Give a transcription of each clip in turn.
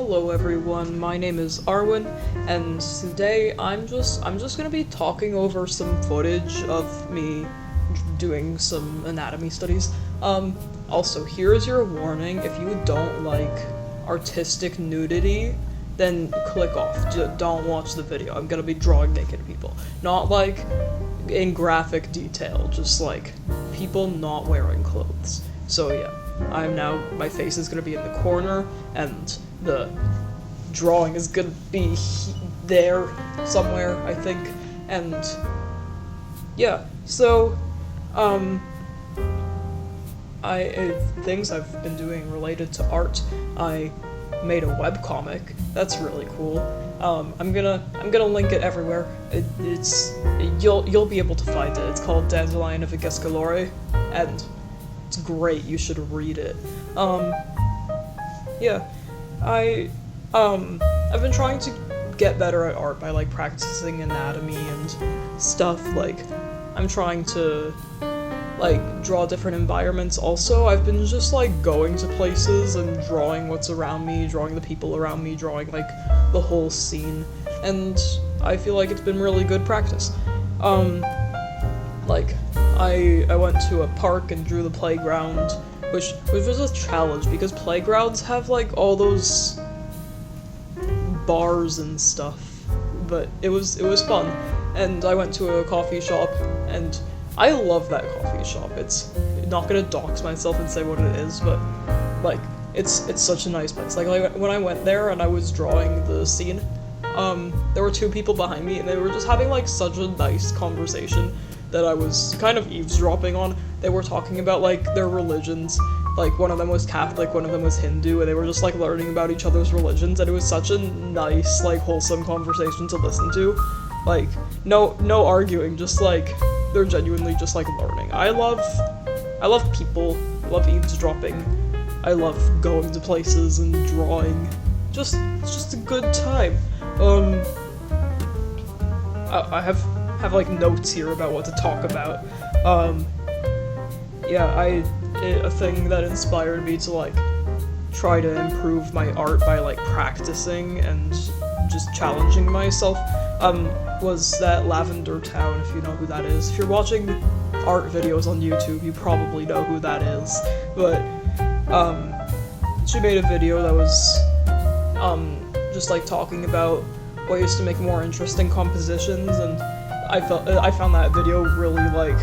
Hello everyone, my name is Arwen, and today I'm just gonna be talking over some footage of me doing some anatomy studies. Also, here's your warning: if you don't like artistic nudity, then click off. Don't watch the video. I'm gonna be drawing naked people. Not like in graphic detail, just like people not wearing clothes. So yeah, my face is gonna be in the corner, and the drawing is gonna be there somewhere, I think, and yeah, so, things I've been doing related to art. I made a webcomic. That's really cool. I'm gonna link it everywhere. You'll be able to find it. It's called Dandelion of Igescalore, and it's great. You should read it. Yeah, I've been trying to get better at art by, like, practicing anatomy and stuff. Like, I'm trying to, like, draw different environments also. I've been just, like, going to places and drawing what's around me, drawing the people around me, drawing, like, the whole scene, and I feel like it's been really good practice. Like, I went to a park and drew the playground, which was a challenge, because playgrounds have, like, all those bars and stuff, but it was fun. And I went to a coffee shop, and I love that coffee shop. It's not gonna dox myself and say what it is, but, like, it's such a nice place. Like, when I went there and I was drawing the scene, there were two people behind me, and they were just having, like, such a nice conversation that I was kind of eavesdropping on. They were talking about, like, their religions. Like, one of them was Catholic, one of them was Hindu, and they were just, like, learning about each other's religions, and it was such a nice, like, wholesome conversation to listen to. Like, no arguing, just, like, they're genuinely just, like, learning. I love people, I love eavesdropping, I love going to places and drawing. It's just a good time. I have like notes here about what to talk about. Yeah, a thing that inspired me to, like, try to improve my art by, like, practicing and just challenging myself, was that Lavender Town, if you know who that is. If you're watching art videos on YouTube, you probably know who that is, but, she made a video that was, just, like, talking about ways to make more interesting compositions, and I found that video really, like,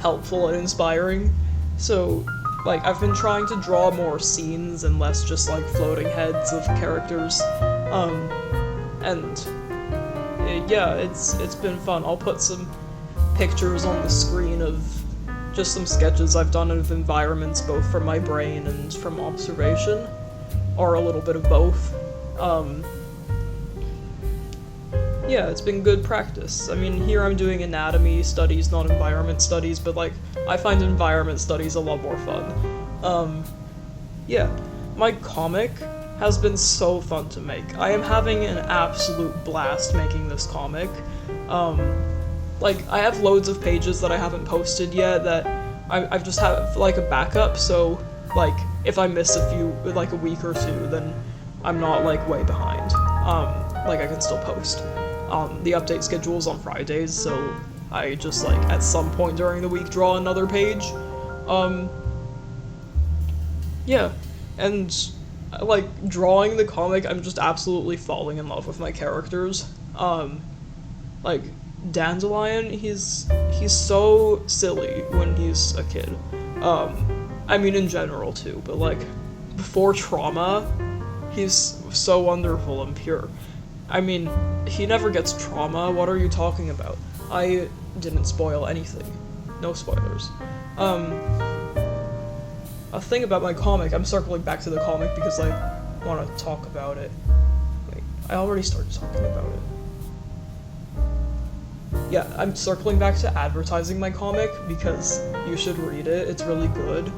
helpful and inspiring. So, like, I've been trying to draw more scenes and less just, like, floating heads of characters, and yeah, it's been fun. I'll put some pictures on the screen of just some sketches I've done of environments, both from my brain and from observation, or a little bit of both. Yeah, it's been good practice. I mean, here I'm doing anatomy studies, not environment studies, but, like, I find environment studies a lot more fun. Yeah, my comic has been so fun to make. I am having an absolute blast making this comic. Like, I have loads of pages that I haven't posted yet that I've just have, like, a backup, so, like, if I miss a few, like, a week or two, then I'm not, like, way behind. Like, I can still post. The update schedule's on Fridays, so I just, like, at some point during the week draw another page. Yeah, and, like, drawing the comic, I'm just absolutely falling in love with my characters. Like, Dandelion, he's so silly when he's a kid. I mean, in general, too, but, like, before trauma, he's so wonderful and pure. I mean, he never gets trauma. What are you talking about? I didn't spoil anything. No spoilers. A thing about my comic, I'm circling back to the comic because I want to talk about it. Wait, I already started talking about it. Yeah, I'm circling back to advertising my comic because you should read it. It's really good.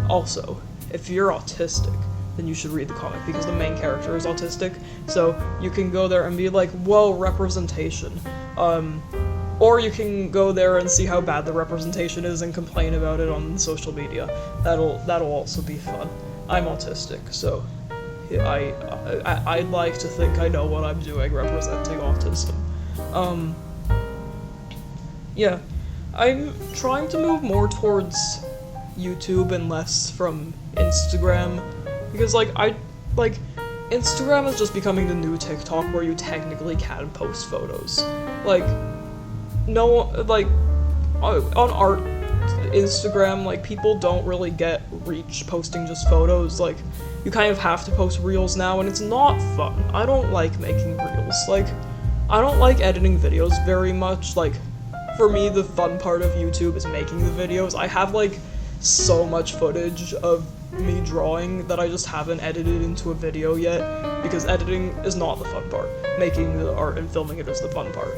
Also, if you're autistic, then you should read the comic, because the main character is autistic, so you can go there and be like, whoa, representation. Or you can go there and see how bad the representation is and complain about it on social media. That'll also be fun. I'm autistic, so I'd like to think I know what I'm doing representing autism. Yeah, I'm trying to move more towards YouTube and less from Instagram, because Instagram is just becoming the new TikTok where you technically can post photos. On art Instagram, people don't really get reach posting just photos. You kind of have to post reels now, and it's not fun. I don't like making reels. I don't like editing videos very much. For me, the fun part of YouTube is making the videos. I have, so much footage of me drawing that I just haven't edited into a video yet, because editing is not the fun part. Making the art and filming it is the fun part.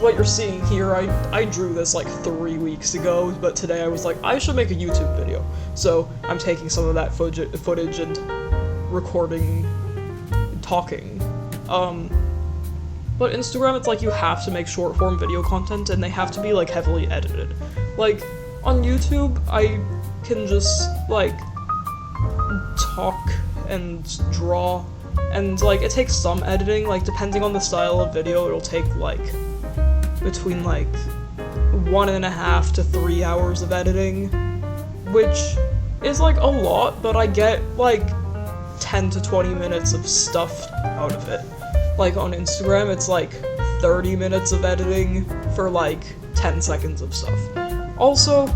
What you're seeing here, I drew this 3 weeks ago, but today I was like, I should make a YouTube video. So I'm taking some of that footage and recording, talking. But Instagram, it's you have to make short form video content, and they have to be heavily edited. On YouTube, I can just talk and draw, and it takes some editing. Depending on the style of video, it'll take between 1.5 to 3 hours of editing, which is a lot, but I get 10 to 20 minutes of stuff out of it. On Instagram, it's 30 minutes of editing for 10 seconds of stuff. Also,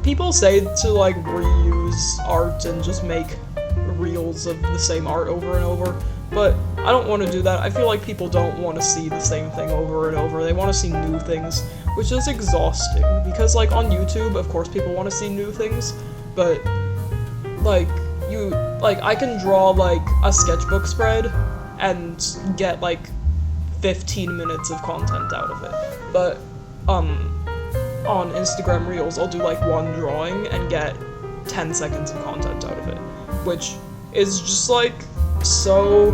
people say to reuse art and just make reels of the same art over and over, but I don't want to do that. I feel like people don't want to see the same thing over and over. They want to see new things, which is exhausting, because on YouTube, of course, people want to see new things, but I can draw a sketchbook spread and get 15 minutes of content out of it, but on Instagram Reels, I'll do one drawing and get 10 seconds of content out of it, which is just so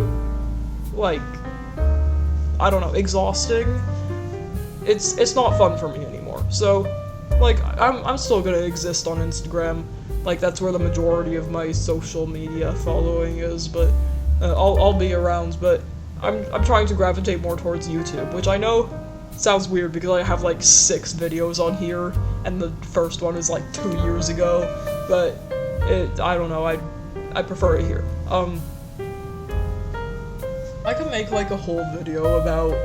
I don't know, exhausting. It's not fun for me anymore. So I'm still gonna exist on Instagram. That's where the majority of my social media following is, but I'll be around. But I'm trying to gravitate more towards YouTube, which I know sounds weird because I have 6 videos on here, and the first one is 2 years ago, but I don't know, I prefer it here. I could make a whole video about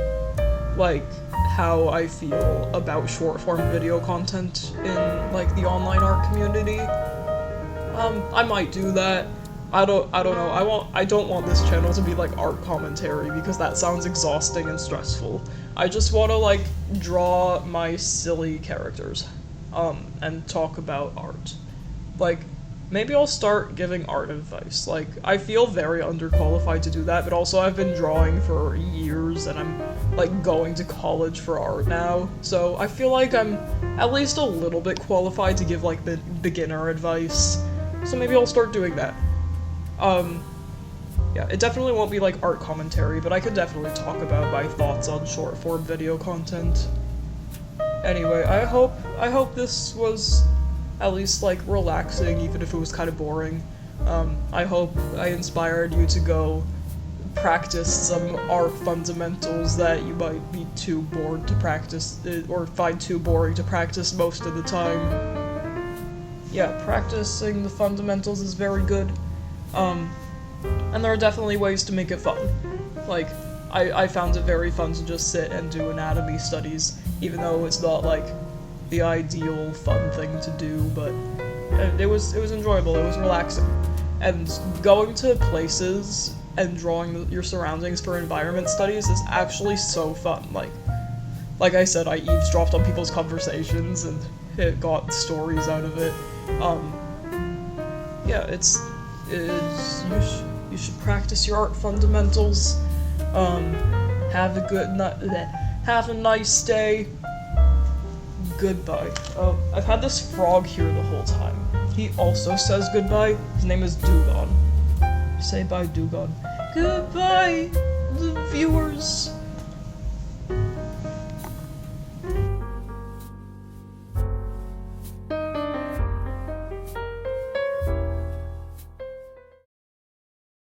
how I feel about short form video content in the online art community. I might do that. I don't know. I don't want this channel to be art commentary, because that sounds exhausting and stressful. I just want to draw my silly characters, and talk about art. Maybe I'll start giving art advice. I feel very underqualified to do that, but also I've been drawing for years, and I'm going to college for art now, so I feel I'm at least a little bit qualified to give beginner advice. So maybe I'll start doing that. Yeah, it definitely won't be art commentary, but I could definitely talk about my thoughts on short form video content. Anyway, I hope this was at least relaxing, even if it was kind of boring. I hope I inspired you to go practice some art fundamentals that you might be too bored to practice, or find too boring to practice most of the time. Yeah, practicing the fundamentals is very good. And there are definitely ways to make it fun. I found it very fun to just sit and do anatomy studies, even though it's not the ideal fun thing to do, but it was enjoyable, it was relaxing. And going to places and drawing your surroundings for environment studies is actually so fun. Like I said, I eavesdropped on people's conversations and it got stories out of it. Yeah, you should practice your art fundamentals. Have a nice day. Goodbye. Oh, I've had this frog here the whole time. He also says goodbye. His name is Dugon. Say bye, Dugon. Goodbye, the viewers.